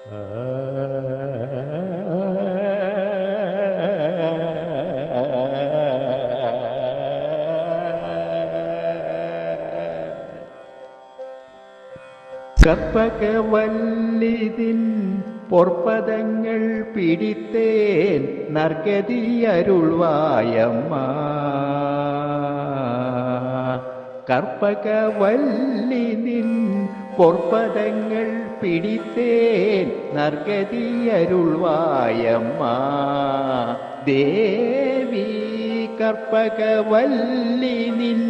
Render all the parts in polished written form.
കற்பകവല്ലിതിൻ പൊற்பദങ്ങൾ പിടിത്തേൻ നർഗതിയരുൾവായമ്മ. കற்பകവല്ലിതിൻ പൊற்பദങ്ങൾ പിടിത്തേൻ നർഗതിയരുൾവായമ്മ. ദേവി കற்பകവല്ലിനിൻ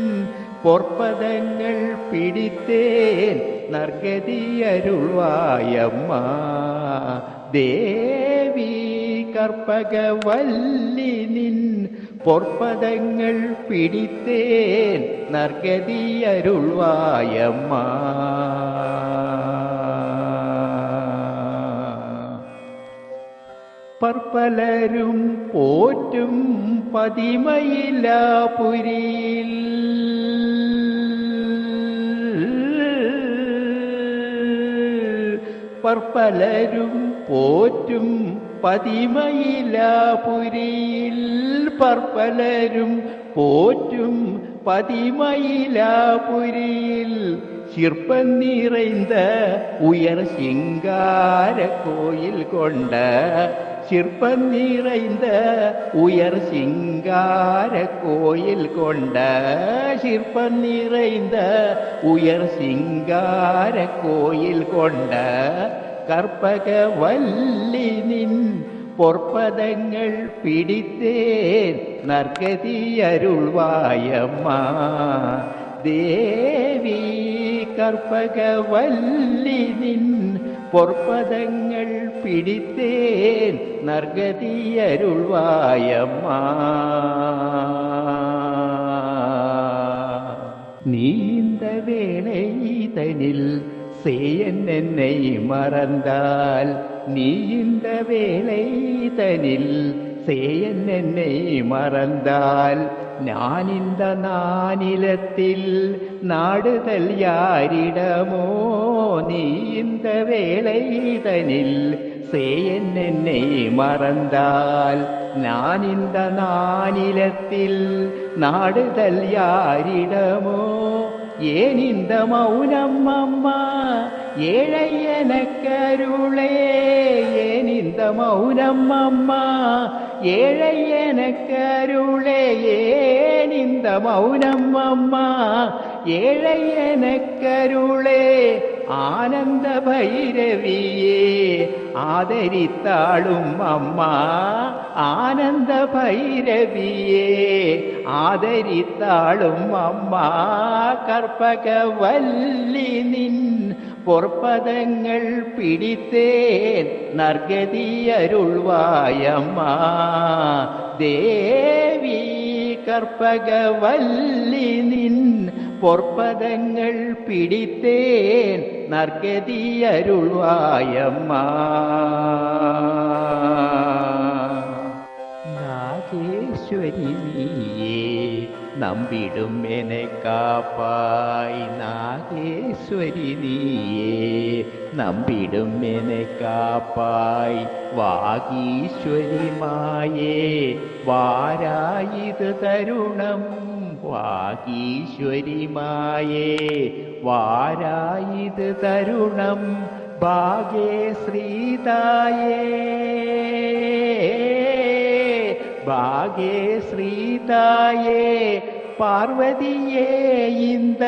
പൊற்பദങ്ങൾ പിടിത്തേൻ നർഗതിയരുൾവായമ്മ. ദേവി കற்பകവല്ലിനിൻ പൊற்பദങ്ങൾ പിടിത്തേൻ നർഗതിയരുൾവായമ്മ. പർപ്പലരും പോറ്റും പതിമയിലാപുരിയിൽ പർപ്പലരും പോറ്റും പതിമയിലാപുരിയിൽ പർപ്പലരും പോറ്റും പതിമയിലാപുരിയിൽ ശിർപ്പം നിറൈந்த ഉയർ ശിങ്കാര കോയിൽ കൊണ്ട ശിർപ്പം നിറൈந்த உயர் சிங்கார கோயில் கொண்ட சிற்பம் நிறைந்த உயர் சிங்கார கோயில் கொண்ட கற்பகவல்லினின் பொற்பதங்கள் பிடித்தேன் நற்கதியருள்வாயம்மா. தேவி கற்பகவல்லினின் പൊർപ്പദങ്ങൾ പിടിത്തേൻ നർഗതിയരുൾവായമ്മ. നീ இந்த வேளைதனில் சேயன் என்னை மறந்தால் நீ இந்த வேளைதனில் சேயன் என்னை மறந்தால் நான் இந்த நானிலத்தில் நாடுதல் யாரிடமோ. நீ இந்த வேளைதனில் சேயன் என்னை மறந்தால் நான் இந்த நானிலத்தில் நாடுதல் யாரிடமோ. ஏன் இந்த மௌனம் அம்மா ஏழை எனக்கருளே. ஏன் இந்த மௌனம் அம்மா ஏழை எனக்கருளே. ஏன் இந்த மௌனம் அம்மா ஏழை எனக்கருளே. ஆனந்த பைரவியே ஆதரித்தாளும் அம்மா. ஆனந்த பைரவியே ஆதரித்தாளும் அம்மா. கற்பகவல்லினின் പൊർപ്പദങ്ങൾ പിടിത്തേൻ നർഗതിയരുൾവായമ്മ. ദേവി കற்பകവല്ലിനിൻ പൊർപ്പദങ്ങൾ പിടിത്തേൻ നർഗതിയരുൾവായമ്മ. നാഗേശ്വരി നീയേ നമ്പിടും എന്നെ കാപ്പായി. നാഗേശ്വരി നീയേ നമ്പിടും എന്നെ കാപ്പായി. വാഗീശ്വരി മായേ വാരായിത് തരുണം. വാഗീശ്വരി മായേ വാരായിത് തരുണം. ഭാഗ്യശ്രീതായേ ഭാഗ്യശ്രീതായേ പാർവതിയേ இந்த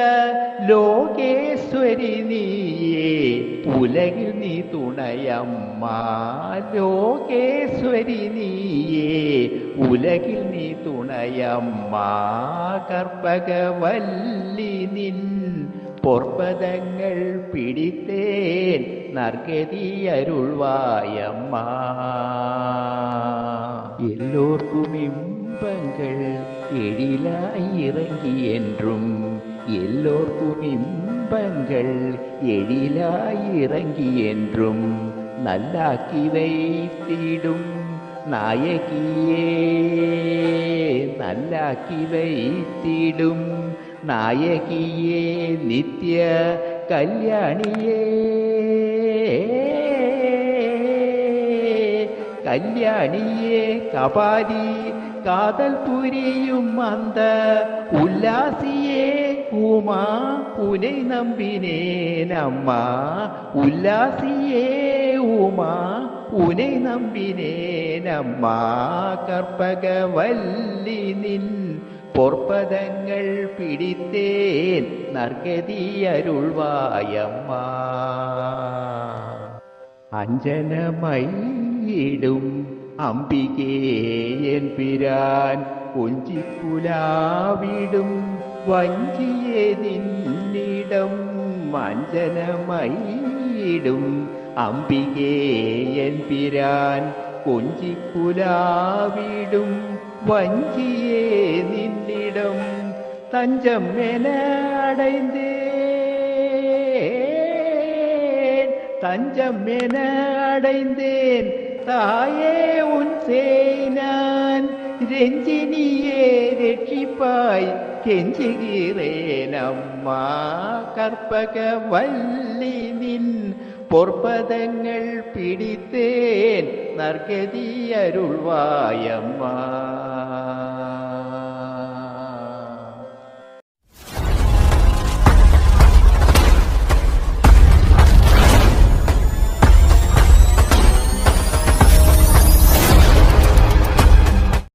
ലോകേശ്വരി നീയേ ഉലകിൽ നീ തുണയമ്മ. ലോകേശ്വരി നീയേ ഉലകിൽ നീ തുണയമ്മ. കற்பകവല്ലിനിൻ പൊർപ്പദങ്ങൾ പിടിത്തേൻ നർഗതിയരുൾവായമ്മ. எல்லோர்க்கும் இன்பங்கள் எழிலாய் இறங்கி என்றும் எல்லோர்க்கும் இன்பங்கள் எழிலாய் இறங்கி என்றும் நல்லாக்கி வைத்திடும் நாயகியே. நல்லாக்கி வைத்திடும் நாயகியே நித்ய கல்யாணியே. കല്യാണിയെ കപാലി കാതൽ പുരിയും അന്ത ഉല്ലാസിയെ ഉമാ ഉனை നമ്പിനേനമ്മ ഉല്ലാസിയെ ഉമാ ഉனை നമ്പിനേനമ്മ കർപ്പകവല്ലി നിൻ പൊற்பദങ്ങൾ പിടിത്തേൻ നർഗതി അരുൾവായമ്മ അഞ്ജനമയിടും അംബികേ എൻ പിരാൻ കൊഞ്ചിക്കുലാവിടും വഞ്ചിയെ നിന്നിടം അഞ്ജനമയിടും അംബികേ എൻ പിരാൻ കൊഞ്ചിക്കുലാവിടും വഞ്ചിയെ നിന്നിടം തഞ്ചം എന அடைந்தேன் தாயே உன் சேனான் രഞ്ജിനിയെ രക്ഷിപ്പായി കെഞ്ചുகிறேன் അമ്മാ കർപ്പകവല്ലി നിൻ പൊற்பദങ്ങൾ പിടിത്തേൻ നർഗതി അരുൾവായമ്മ